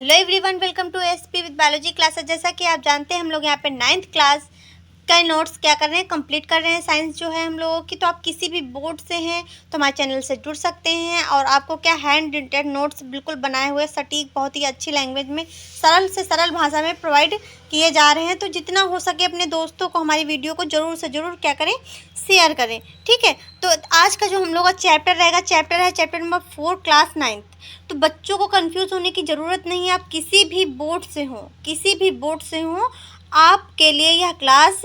Hello everyone, welcome to SP with biology classes. जैसा कि आप जानते हैं हम लोग यहाँ पे 9th क्लास का नोट्स क्या कर रहे हैं, कंप्लीट कर रहे हैं। साइंस जो है हम लोगों की, तो आप किसी भी बोर्ड से हैं तो हमारे चैनल से जुड़ सकते हैं। और आपको क्या हैंड रिटेन नोट्स बिल्कुल बनाए हुए सटीक, बहुत ही अच्छी लैंग्वेज में, सरल से सरल भाषा में प्रोवाइड किए जा रहे हैं। तो जितना हो सके अपने दोस्तों को हमारी वीडियो को ज़रूर से ज़रूर क्या करें, शेयर करें। ठीक है, तो आज का जो हम लोग का चैप्टर रहेगा, चैप्टर है चैप्टर नंबर 4 क्लास 9th। तो बच्चों को कंफ्यूज होने की ज़रूरत नहीं है। आप किसी भी बोर्ड से हो, किसी भी बोर्ड से हो, आपके लिए यह क्लास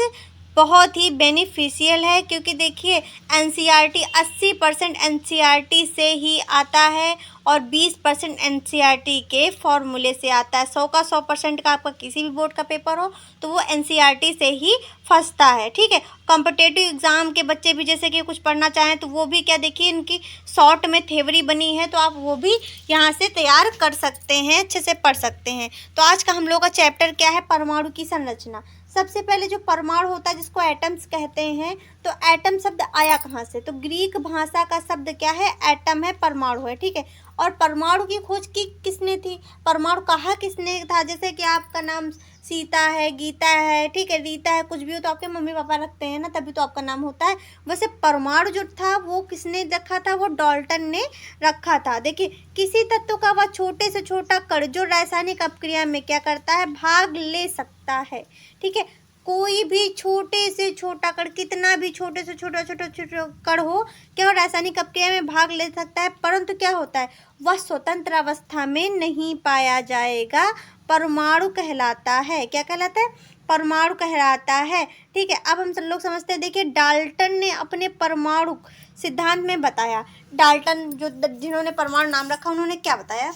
बहुत ही बेनिफिशियल है। क्योंकि देखिए एनसीईआरटी 80% एनसीईआरटी से ही आता है और 20% एनसीईआरटी के फॉर्मूले से आता है। 100 का 100% का आपका किसी भी बोर्ड का पेपर हो तो वो एनसीईआरटी से ही फंसता है। ठीक है, कॉम्पिटेटिव एग्ज़ाम के बच्चे भी जैसे कि कुछ पढ़ना चाहें तो वो भी क्या, देखिए इनकी शॉर्ट में थ्योरी बनी है, तो आप वो भी यहाँ से तैयार कर सकते हैं, अच्छे से पढ़ सकते हैं। तो आज का हम लोग का चैप्टर क्या है, परमाणु की संरचना। सबसे पहले जो परमाणु होता है जिसको एटम्स कहते हैं, तो एटम शब्द आया कहाँ से, तो ग्रीक भाषा का शब्द क्या है, एटम है, परमाणु है। ठीक है, और परमाणु की खोज किसने थी, परमाणु कहा किसने था। जैसे कि आपका नाम सीता है, गीता है, ठीक है, रीता है, कुछ भी हो तो आपके मम्मी पापा रखते हैं ना, तभी तो आपका नाम होता है। वैसे परमाणु जो था वो किसने रखा था, वो डाल्टन ने रखा था। देखिए किसी तत्व का वह छोटे से छोटा कण जो रासायनिक अपक्रिया में क्या करता है, भाग ले सकता है। ठीक है, कोई भी छोटे से छोटा कण, कितना भी छोटे से छोटा छोटा छोटा कण हो, क्या वो रासायनिक अपक्रिया में भाग ले सकता है, परंतु क्या होता है, वह स्वतंत्र अवस्था में नहीं पाया जाएगा। परमाणु कहलाता है, क्या कहलाता है, परमाणु कहलाता है। ठीक है, अब हम सब लोग समझते हैं। देखिए डाल्टन ने अपने परमाणु सिद्धांत में बताया, डाल्टन जो जिन्होंने परमाणु नाम रखा उन्होंने क्या बताया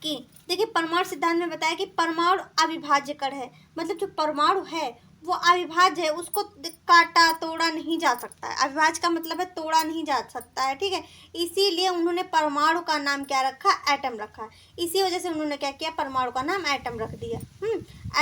कि देखिए परमाणु सिद्धांत में बताया कि परमाणु अविभाज्य कण है। मतलब जो परमाणु है वो अविभाज्य है, उसको काटा तोड़ा नहीं जा सकता है। अविभाज्य का मतलब है तोड़ा नहीं जा सकता है। ठीक है, इसीलिए उन्होंने परमाणु का नाम क्या रखा, एटम रखा। इसी वजह से उन्होंने क्या किया, परमाणु का नाम एटम रख दिया।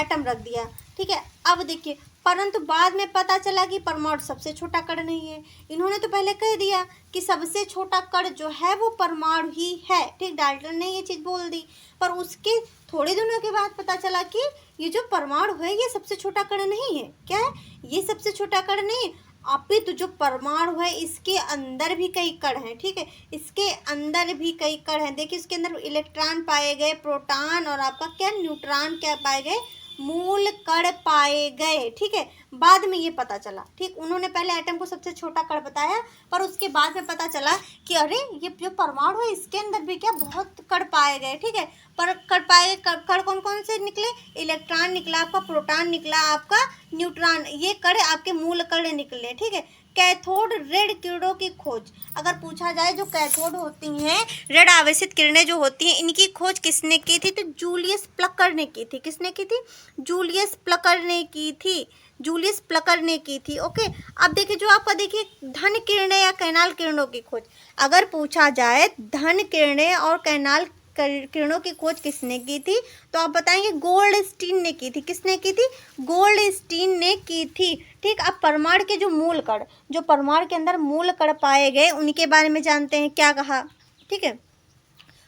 एटम रख दिया। ठीक है, अब देखिए परंतु बाद में पता चला कि परमाणु सबसे छोटा कण नहीं है। इन्होंने तो पहले कह दिया कि सबसे छोटा कण जो है वो परमाणु ही है। ठीक, डाल्टन ने ये चीज़ बोल दी, पर उसके थोड़े दिनों के बाद पता चला कि ये जो परमाणु है ये सबसे छोटा कण नहीं है। क्या है, ये सबसे छोटा कण नहीं, अपितु जो परमाणु है इसके अंदर भी कई कण हैं। ठीक है, इसके अंदर भी कई कण हैं। देखिए इसके अंदर इलेक्ट्रॉन पाए गए, प्रोटॉन और आपका क्या, न्यूट्रॉन क्या पाए गए, मूल कण पाए गए। ठीक है, बाद में ये पता चला। ठीक, उन्होंने पहले एटम को सबसे छोटा कण बताया, पर उसके बाद में पता चला कि अरे ये जो परमाणु है इसके अंदर भी क्या बहुत कण पाए गए। ठीक है, पर कण पाए गए, कण कौन कौन से निकले, इलेक्ट्रॉन निकला, आपका प्रोटॉन निकला, आपका न्यूट्रॉन, ये कण आपके मूल कण निकले। ठीक है, कैथोड रेड किरणों की खोज, अगर पूछा जाए जो कैथोड होती हैं, रेड आवेशित किरणें जो होती हैं, इनकी खोज किसने की थी, तो जूलियस प्लकर ने की थी। किसने की थी, जूलियस प्लकर ने की थी, जूलियस प्लकर ने की थी। ओके, अब देखिए जो आपका देखिए धन किरणें या कैनाल किरणों की खोज, अगर पूछा जाए धन किरणें और कैनाल किरणों की खोज किसने की थी, तो आप बताएंगे गोल्डस्टीन ने की थी। किसने की थी, गोल्डस्टीन ने की थी। ठीक, अब परमाणु के जो मूल कण, जो परमाणु के अंदर मूल कण पाए गए उनके बारे में जानते हैं, क्या कहा। ठीक है,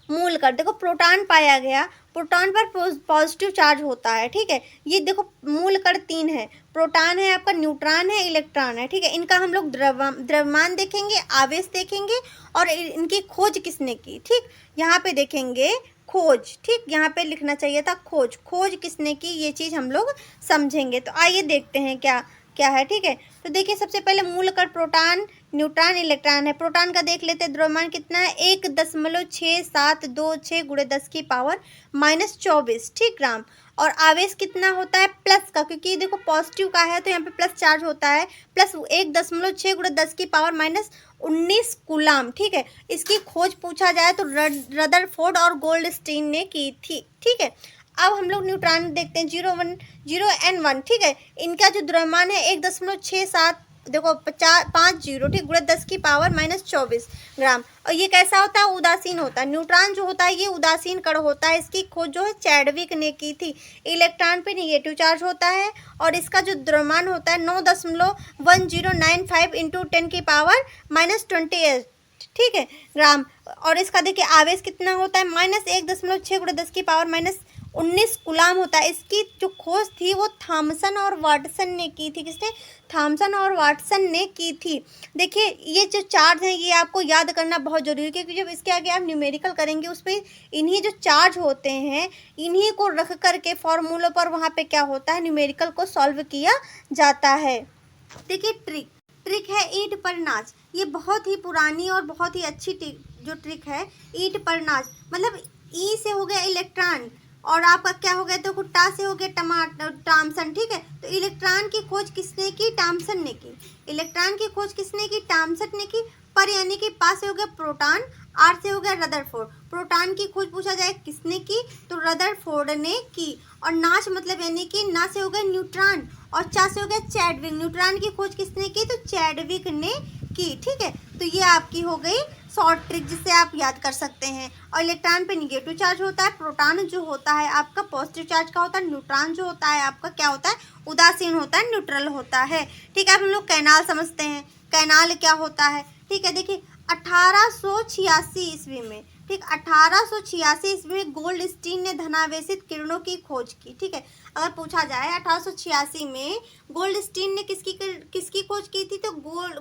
मूल कण, देखो प्रोटॉन पाया गया, प्रोटॉन पर पॉजिटिव चार्ज होता है। ठीक है, ये देखो मूल कण 3 है, प्रोटॉन है, आपका न्यूट्रॉन है, इलेक्ट्रॉन है। ठीक है, इनका हम लोग द्रव्यमान देखेंगे, आवेश देखेंगे और इनकी खोज किसने की। ठीक, यहाँ पे देखेंगे खोज। ठीक, यहाँ पे लिखना चाहिए था खोज, खोज किसने की, ये चीज़ हम लोग समझेंगे। तो आइए देखते हैं क्या क्या है। ठीक है, तो देखिए सबसे पहले मूल कण प्रोटॉन, न्यूट्रॉन, इलेक्ट्रॉन है। प्रोटॉन का देख लेते हैं, द्रव्यमान कितना है, 1.6726 गुणे 10 की पावर -24, ठीक, ग्राम। और आवेश कितना होता है, प्लस का, क्योंकि देखो पॉजिटिव का है तो यहाँ पे प्लस चार्ज होता है, प्लस 1.6 गुणे 10 की पावर -19 कूलाम। ठीक है, इसकी खोज पूछा जाए तो रदरफोर्ड और गोल्डस्टीन ने की थी। ठीक है, अब हम लोग न्यूट्रॉन देखते हैं, 0 N1। ठीक है, इनका जो द्रव्यमान है 1.67, देखो 50, ठीक, गुणे 10 की पावर -24 ग्राम। और ये कैसा होता है, उदासीन होता है। न्यूट्रॉन जो होता है ये उदासीन कण होता है। इसकी खोज जो है चैडविक ने की थी। इलेक्ट्रॉन पे निगेटिव चार्ज होता है और इसका जो द्रव्यमान होता है 9.1095 × 10 की पावर -28। ठीक है, ग्राम। और इसका देखिए आवेश कितना होता है, -1.6 × 10⁻19 कूलाम होता है। इसकी जो खोज थी वो थॉमसन और वाटसन ने की थी। किसने? थॉमसन और वाटसन ने की थी। देखिए ये जो चार्ज है ये आपको याद करना बहुत ज़रूरी है, क्योंकि जब इसके आगे आप न्यूमेरिकल करेंगे उस पर इन्हीं जो चार्ज होते हैं इन्हीं को रख करके फॉर्मूलों पर वहाँ पे क्या होता है, न्यूमेरिकल को सॉल्व किया जाता है। देखिए ट्रिक है ईंट पर नाच। ये बहुत ही पुरानी और बहुत ही अच्छी जो ट्रिक है, ईंट पर नाच मतलब ई से हो गया इलेक्ट्रॉन और आपका क्या हो गया, तो टा से हो गया टॉमसन। ठीक है, तो इलेक्ट्रॉन की खोज किसने की? टॉमसन ने की। इलेक्ट्रॉन की खोज किसने की? टॉमसन ने की। पर यानी कि पास से हो गया प्रोटॉन, आर से हो गया रदरफोर्ड। प्रोटॉन की खोज पूछा जाए किसने की, तो रदरफोर्ड ने की। और नाच मतलब यानी कि ना से हो गया न्यूट्रॉन और चा से हो गया चैडविक। न्यूट्रॉन की खोज किसने की? तो चैडविक ने की। ठीक है, तो ये आपकी हो गई शॉर्ट ट्रिक जिसे आप याद कर सकते हैं। और इलेक्ट्रॉन पे निगेटिव चार्ज होता है, प्रोटॉन जो होता है आपका पॉजिटिव चार्ज का होता है, न्यूट्रॉन जो होता है आपका क्या होता है, उदासीन होता है, न्यूट्रल होता है। ठीक है, अब हम लोग कैनाल समझते हैं। कैनाल क्या होता है? ठीक है, देखिए 1886 ईस्वी में, ठीक 1886 ईस्वी में गोल्डस्टीन ने धनावेशित किरणों की खोज की। ठीक है, अगर पूछा जाए 1886 में गोल्डस्टीन ने किसकी खोज की थी, तो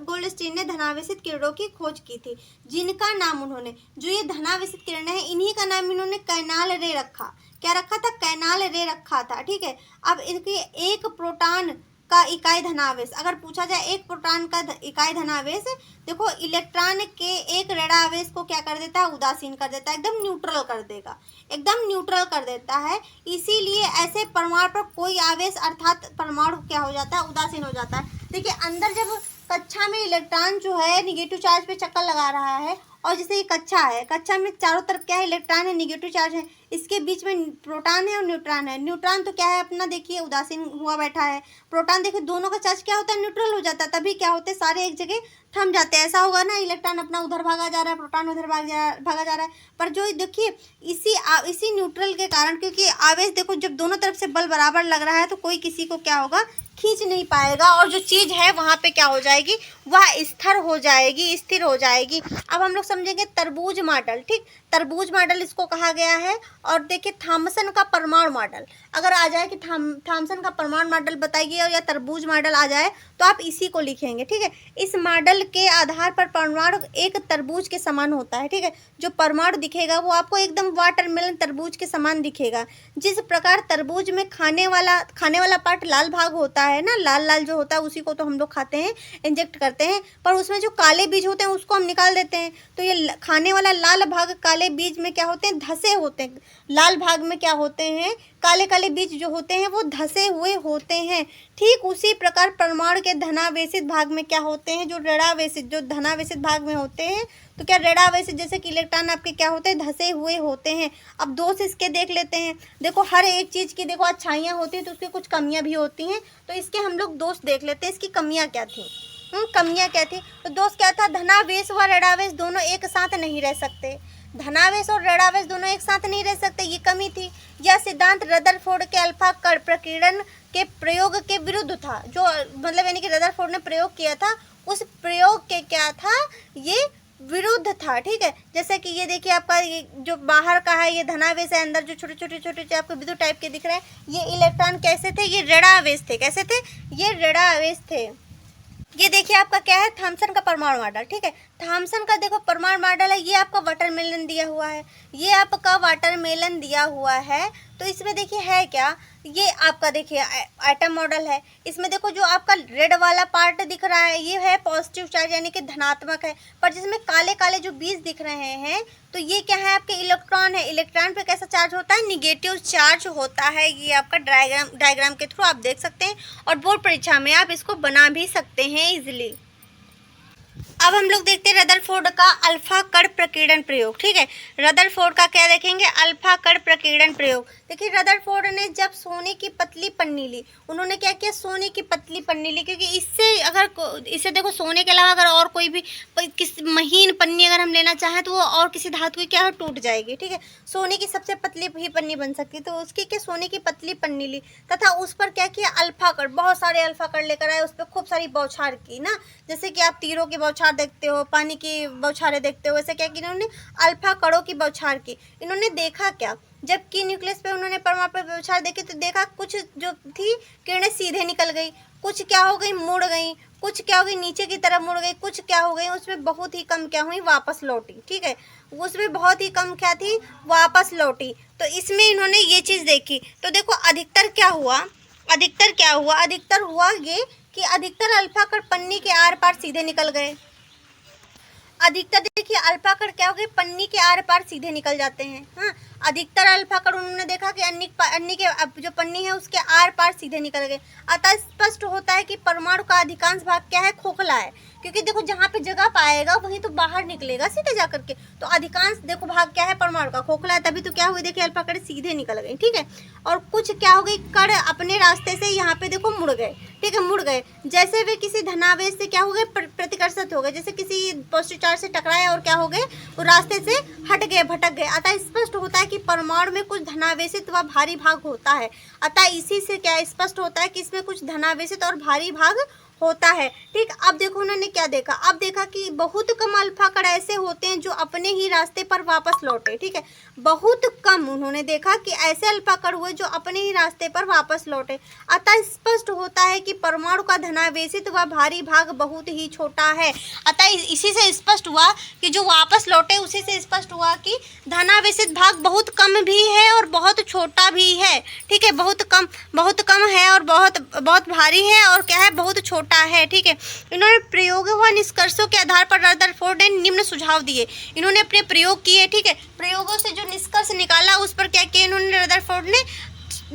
गोल्डस्टीन ने धनावेशित किरणों की खोज की थी, जिनका नाम उन्होंने, जो ये धनावेशित किरण है इन्हीं का नाम इन्होंने कैनाल रे रखा। क्या रखा था? कैनाल रे रखा था। ठीक है, अब इनके एक प्रोटॉन का इकाई धनावेश अगर पूछा जाए, एक प्रोटॉन का इकाई धनावेश, देखो इलेक्ट्रॉन के एक ऋण आवेश को क्या कर देता है, उदासीन कर देता है, एकदम न्यूट्रल कर देगा, एकदम न्यूट्रल कर देता है। इसीलिए ऐसे परमाणु पर कोई आवेश अर्थात परमाणु क्या हो जाता है, उदासीन हो जाता है। देखिए अंदर जब कक्षा में इलेक्ट्रॉन जो है निगेटिव चार्ज पे चक्कर लगा रहा है, और जैसे ये कक्षा है, कक्षा में चारों तरफ क्या है, इलेक्ट्रॉन है, निगेटिव चार्ज है, इसके बीच में प्रोटॉन है और न्यूट्रॉन है। न्यूट्रॉन तो क्या है अपना, देखिए उदासीन हुआ बैठा है। प्रोटॉन देखिए दोनों का चार्ज क्या होता है, न्यूट्रल हो जाता है, तभी क्या होते हैं, सारे एक जगह थम जाते हैं। ऐसा होगा ना, इलेक्ट्रॉन अपना उधर भागा जा रहा है, प्रोटॉन उधर भागा जा रहा है। पर जो देखिए इसी न्यूट्रल के कारण, क्योंकि आवेश देखो जब दोनों तरफ से बल बराबर लग रहा है तो कोई किसी को क्या होगा, खींच नहीं पाएगा, और जो चीज़ है वहाँ पे क्या हो जाएगी, वह स्थिर हो जाएगी, स्थिर हो जाएगी। अब हम लोग समझेंगे तरबूज मॉडल। ठीक, तरबूज मॉडल इसको कहा गया है। और देखिए थॉमसन का परमाणु मॉडल, अगर आ जाए कि थॉमसन का परमाणु मॉडल बताइए या तरबूज मॉडल आ जाए तो आप इसी को लिखेंगे। ठीक है, इस मॉडल के आधार पर परमाणु एक तरबूज के समान होता है। ठीक है, जो परमाणु दिखेगा वो आपको एकदम वाटरमेलन तरबूज के समान दिखेगा। जिस प्रकार तरबूज में खाने वाला पार्ट लाल भाग होता है ना, लाल लाल जो होता है उसी को तो हम लोग खाते हैं, इंजेक्ट करते हैं, पर उसमें जो काले बीज होते हैं उसको हम निकाल देते हैं। तो ये खाने वाला लाल भाग काले बीज में क्या होते हैं, धसे होते हैं। लाल भाग में क्या होते हैं, काले काले बीज जो होते हैं वो धसे हुए होते हैं। ठीक उसी प्रकार परमाणु के धनावेशित भाग में क्या होते हैं, जो ऋणावेशित, जो धनावेशित भाग में होते हैं, तो क्या ऋणावेशित जैसे कि इलेक्ट्रॉन आपके क्या होते हैं, धसे हुए होते हैं। अब दोष इसके देख लेते हैं। देखो हर एक चीज़ की देखो अच्छाइयाँ होती हैं तो उसकी कुछ कमियाँ भी होती हैं, तो इसके हम लोग दोष देख लेते हैं, इसकी कमियाँ क्या थी। कमियाँ क्या थी, तो दोष क्या था, धनावेश व ऋणावेश दोनों एक साथ नहीं रह सकते। धनावेश और ऋणावेश दोनों एक साथ नहीं रह सकते, ये कमी थी। यह सिद्धांत रदरफोर्ड के अल्फा कण प्रकीर्णन के प्रयोग के विरुद्ध था। जो मतलब यानी कि रदरफोर्ड ने प्रयोग किया था, उस प्रयोग के क्या था, ये विरुद्ध था। ठीक है, जैसे कि ये देखिए आपका ये जो बाहर का है ये धनावेश है, अंदर जो छोटे छोटे आपको विद्युत टाइप के दिख रहे हैं ये इलेक्ट्रॉन कैसे थे, ये ऋणावेश थे। कैसे थे, ये ऋणावेश थे। ये देखिए आपका क्या है, थॉमसन का परमाणु मॉडल। ठीक है, थॉमसन का देखो परमाणु मॉडल है, ये आपका वाटरमेलन दिया हुआ है, ये आपका वाटरमेलन दिया हुआ है। तो इसमें देखिए है क्या, ये आपका देखिए एटम मॉडल है। इसमें देखो जो आपका रेड वाला पार्ट दिख रहा है ये है पॉजिटिव चार्ज यानी कि धनात्मक है, पर जिसमें काले काले जो बीज दिख रहे हैं तो ये क्या है, आपके इलेक्ट्रॉन है। इलेक्ट्रॉन पे कैसा चार्ज होता है, निगेटिव चार्ज होता है। ये आपका डायग्राम के थ्रू आप देख सकते हैं, और बोर्ड परीक्षा में आप इसको बना भी सकते हैं इजिली। अब हम लोग देखते हैं रदरफोर्ड का अल्फा कण प्रकीर्णन प्रयोग। ठीक है, रदरफोर्ड का क्या देखेंगे, अल्फा कण प्रकीर्णन प्रयोग। देखिए रदरफोर्ड ने जब सोने की पतली पन्नी ली, उन्होंने क्या किया, सोने की पतली पन्नी ली, क्योंकि इससे देखो सोने के अलावा अगर और कोई भी किस महीन पन्नी अगर हम लेना चाहें तो वो और किसी धातु की क्या हो, टूट जाएगी। ठीक है, सोने की सबसे पतली ही पन्नी बन सकती, तो उसकी क्या सोने की पतली पन्नी ली तथा उस पर क्या किया, अल्फा कण, बहुत सारे अल्फा कण लेकर आए, उस पर खूब सारी बौछार की ना, जैसे कि आप तीरों की बौछार देखते हो, पानी की बौछारें देखते हो, वैसे क्या कि इन्होंने अल्फा कणों की बौछार की। इन्होंने देखा क्या, जबकि न्यूक्लियस पे उन्होंने परमाणु पे बौछार देखी तो देखा कुछ जो थी किरणें सीधे निकल गई, कुछ क्या हो गई मुड़ गई, कुछ क्या हो गई नीचे की तरफ मुड़ गई, कुछ क्या हो गई उसमें बहुत ही कम क्या हुई वापस लौटी। ठीक है, उसमें बहुत ही कम क्या थी वापस लौटी। तो इसमें इन्होंने ये चीज़ देखी। तो देखो अधिकतर क्या हुआ, अधिकतर हुआ ये कि अधिकतर अल्फा कण पन्नी के आर पार सीधे निकल गए। अधिकतर देखिए अल्फा कण क्या हो गए पन्नी के आर पार सीधे निकल जाते हैं। हाँ, अधिकतर अल्फा कण उन्होंने देखा कि अन्नी के जो पन्नी है उसके आर पार सीधे निकल गए। अतः स्पष्ट होता है कि परमाणु का अधिकांश भाग क्या है खोखला है, क्योंकि देखो जहाँ पे जगह पाएगा वहीं तो बाहर निकलेगा सीधे जा करके। तो अधिकांश देखो भाग क्या है परमाणु का खोखला है, तभी तो क्या हुई देखिए अल्फा कण सीधे निकल गई। ठीक है, और कुछ क्या हो गई कण अपने रास्ते से यहाँ पे देखो मुड़ गए। ठीक है, मुड़ गए जैसे वे किसी धनावेश से क्या हो गए प्रतिकर्षित हो गए, जैसे किसी पॉजिटिव चार्ज से टकराए और क्या हो गए वो रास्ते से हट गए, भटक गए। अतः स्पष्ट होता है कि परमाणु में कुछ धनावेशित व भारी भाग होता है। अतः इसी से क्या स्पष्ट होता है कि इसमें कुछ धनावेशित और भारी भाग होता है। ठीक, अब देखो उन्होंने क्या देखा, अब देखा कि बहुत कम अल्फा कण ऐसे होते हैं जो अपने ही रास्ते पर वापस लौटे। ठीक है, बहुत कम उन्होंने देखा कि ऐसे अल्फा कण हुए जो अपने ही रास्ते पर वापस लौटे। अतः स्पष्ट होता है कि परमाणु का धनावेशित व भारी भाग बहुत ही छोटा है। अतः इसी से स्पष्ट हुआ कि जो वापस लौटे उसी से स्पष्ट हुआ कि धनावेशित भाग बहुत कम भी है और बहुत छोटा भी है। ठीक है, बहुत कम है और बहुत भारी है और क्या है बहुत छोटा है। ठीक है, इन्होंने प्रयोगों व निष्कर्षों के आधार पर रदरफोर्ड ने निम्न सुझाव दिए। इन्होंने अपने प्रयोग किए। ठीक है, प्रयोगों से जो निष्कर्ष निकाला उस पर क्या किया इन्होंने रदरफोर्ड ने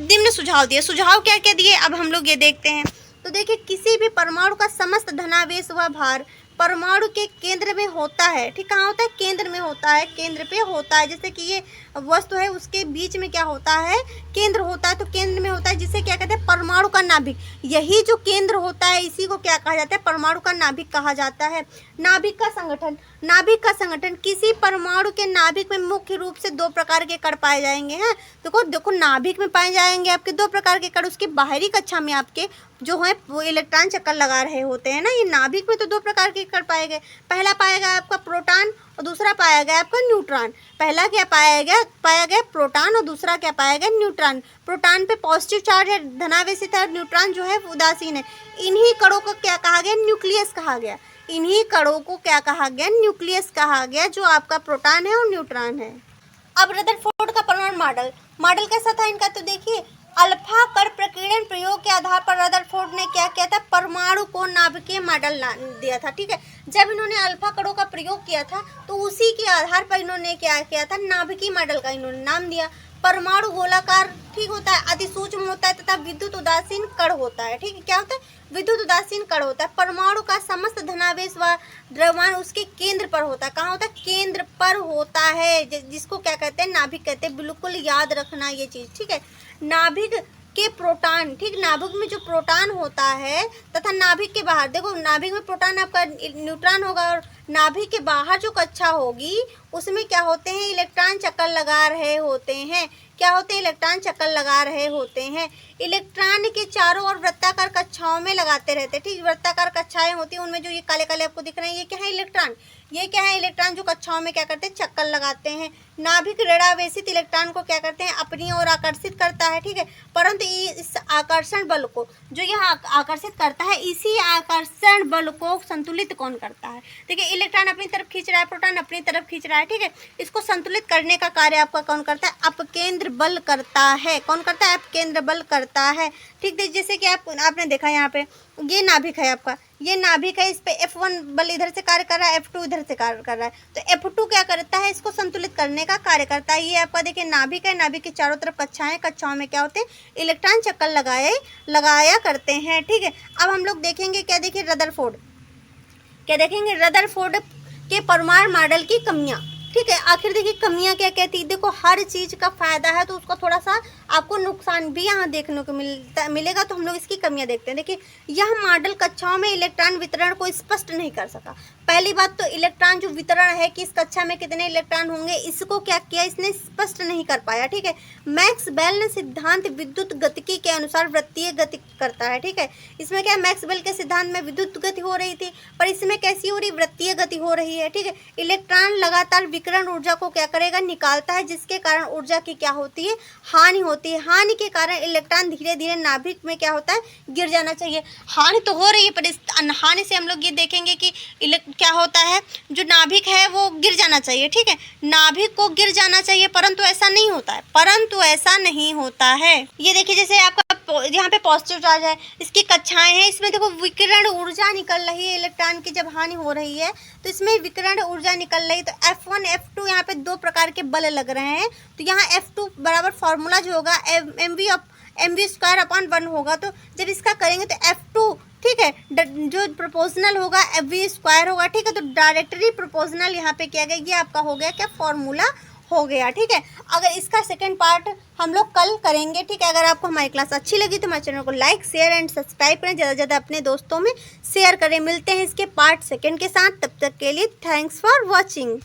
निम्न सुझाव दिए। सुझाव क्या क्या दिए अब हम लोग ये देखते हैं। तो देखिए किसी भी परमाणु का समस्त धनावेश व भार परमाणु के केंद्र में होता है। ठीक, कहाँ होता है केंद्र में होता है, केंद्र पे होता है। जैसे कि ये वस्तु है उसके बीच में क्या होता है केंद्र होता है, तो केंद्र में होता है जिसे क्या कहते हैं परमाणु का नाभिक। यही जो केंद्र होता है इसी को क्या कहा जाता है परमाणु का नाभिक कहा जाता है। नाभिक का संगठन, नाभिक का संगठन किसी परमाणु के नाभिक में मुख्य रूप से दो प्रकार के कण पाए जाएंगे। हैं देखो नाभिक में पाए जाएंगे आपके दो प्रकार के कण। उसकी बाहरी कक्षा में आपके जो है वो इलेक्ट्रॉन चक्कर लगा रहे होते हैं ना, ये नाभिक में तो दो प्रकार के कण पाए गए। पहला पाया गया आपका प्रोटॉन और दूसरा पाया गया आपका न्यूट्रॉन। पहला क्या पाया गया प्रोटॉन और दूसरा क्या पाया गया न्यूट्रॉन। प्रोटॉन पे पॉजिटिव चार्ज है धनावेशित है और न्यूट्रॉन जो है वो उदासीन है। इन्हीं कणों को क्या कहा गया न्यूक्लियस कहा गया। इन्हीं कणों को क्या कहा गया न्यूक्लियस कहा गया, जो आपका प्रोटॉन है और न्यूट्रॉन है। अब रदरफोर्ड का परमाणु मॉडल कैसा था इनका, तो देखिए अल्फा कण प्रकीर्णन प्रयोग के आधार पर रदरफोर्ड ने क्या किया था परमाणु को नाभिकीय मॉडल दिया था। ठीक है, जब इन्होंने अल्फा कणों का प्रयोग किया था तो उसी के आधार पर इन्होंने क्या किया था नाभिकीय मॉडल का इन्होंने नाम दिया। परमाणु गोलाकार ठीक होता है, अति सूक्ष्म होता है तथा विद्युत उदासीन कण होता है। ठीक है, क्या होता है विद्युत उदासीन कण होता है। परमाणु का समस्त धनावेश व द्रव्यमान उसके केंद्र पर होता है। कहाँ होता है केंद्र पर होता है, जिसको क्या कहते हैं नाभिक कहते हैं। बिल्कुल याद रखना ये चीज। ठीक है, नाभिक के प्रोटॉन, ठीक नाभिक में जो प्रोटॉन होता है तथा नाभिक के बाहर देखो नाभिक में प्रोटॉन आपका न्यूट्रॉन होगा और नाभिक के बाहर जो कक्षा होगी उसमें क्या होते हैं इलेक्ट्रॉन चक्कर लगा रहे होते हैं। क्या होते हैं इलेक्ट्रॉन चक्कर लगा रहे होते हैं। इलेक्ट्रॉन के चारों ओर वृत्ताकार कक्षाओं में लगाते रहते हैं। ठीक, वृत्ताकार कक्षाएं होती हैं उनमें जो ये काले काले आपको दिख रहे हैं ये क्या है इलेक्ट्रॉन। ये क्या है इलेक्ट्रॉन जो कक्षाओं में क्या करते हैं चक्कर लगाते हैं। नाभिक ऋणावेशित इलेक्ट्रॉन को क्या करते हैं अपनी ओर आकर्षित करता है। ठीक है, परंतु इस आकर्षण बल को जो यह आकर्षित करता है इसी आकर्षण बल को संतुलित कौन करता है। देखिए इलेक्ट्रॉन अपनी तरफ खींच रहा है, प्रोटॉन अपनी तरफ खींच रहा है। ठीक है, इसको संतुलित करने का कार्य आपका कौन करता है अपकेंद्र बल करता है। कौन करता है अपकेंद्र बल करता है। ठीक है, जैसे कि आपने देखा यहाँ पे ये नाभिक है आपका, ये नाभिक है, इस पे F1 बल इधर से कार्य कर रहा है, F2 इधर से कार्य कर रहा है। तो F2 क्या करता है इसको संतुलित करने का कार्य करता है। ये आपका देखिए नाभिक है, नाभिक के चारों तरफ कक्षाएं, कक्षाओं में क्या होते हैं इलेक्ट्रॉन चक्कर लगाया करते हैं। ठीक है, अब हम लोग देखेंगे क्या देखिए रदरफोर्ड, क्या देखेंगे रदरफोर्ड के परमाणु मॉडल की कमियां। ठीक है, आखिर देखिए कमियां क्या कहती है। देखो हर चीज का फायदा है तो उसका थोड़ा सा आपको नुकसान भी यहाँ देखने को मिलेगा। तो हम लोग इसकी कमियाँ देखते हैं। देखिए, यह मॉडल कक्षाओं में इलेक्ट्रॉन वितरण को स्पष्ट नहीं कर सका। पहली बात तो इलेक्ट्रॉन जो वितरण है कि इस कक्षा में कितने इलेक्ट्रॉन होंगे, इसको क्या किया, इसने स्पष्ट नहीं कर पाया। ठीक है, मैक्स बेल ने सिद्धांत विद्युत गतिकी के अनुसार वृत्तीय गति करता है। ठीक है, इसमें क्या, मैक्स बेल के सिद्धांत में विद्युत गति हो रही थी, पर इसमें कैसी हो रही, वृत्तीय गति हो रही है। ठीक है, इलेक्ट्रॉन लगातार विकिरण ऊर्जा को क्या करेगा, निकालता है, जिसके कारण ऊर्जा की क्या होती है, हानि होती है। हानि के कारण इलेक्ट्रॉन धीरे धीरे नाभिक में क्या होता है, गिर जाना चाहिए। हानि तो हो रही है, पर इस हानि से हम लोग ये देखेंगे कि क्या होता है, जो नाभिक है वो गिर जाना चाहिए। ठीक है, नाभिक को गिर जाना चाहिए, परंतु ऐसा नहीं होता है, परंतु ऐसा नहीं होता है। ये देखिए, जैसे आपका यहाँ पे पॉजिटिव चार्ज है, इसकी कक्षाएं हैं, इसमें देखो विकिरण ऊर्जा निकल रही है। इलेक्ट्रॉन की जब हानि हो रही है तो इसमें विकिरण ऊर्जा निकल रही है। तो F1 F2 यहाँ पे दो प्रकार के बल लग रहे हैं। तो यहाँ F2 बराबर फॉर्मूला जो होगा mv² होगा। तो जब इसका करेंगे तो F2, ठीक है, जो प्रोपोर्शनल होगा mv² होगा। ठीक है, तो डायरेक्टली प्रोपोर्शनल यहाँ पे किया गया, ये आपका हो गया क्या, फॉर्मूला हो गया। ठीक है, अगर इसका सेकंड पार्ट हम लोग कल करेंगे। ठीक है, अगर आपको हमारी क्लास अच्छी लगी तो हमारे चैनल को लाइक, शेयर एंड सब्सक्राइब करें, ज़्यादा से ज़्यादा अपने दोस्तों में शेयर करें। मिलते हैं इसके पार्ट सेकंड के साथ, तब तक के लिए थैंक्स फॉर वॉचिंग।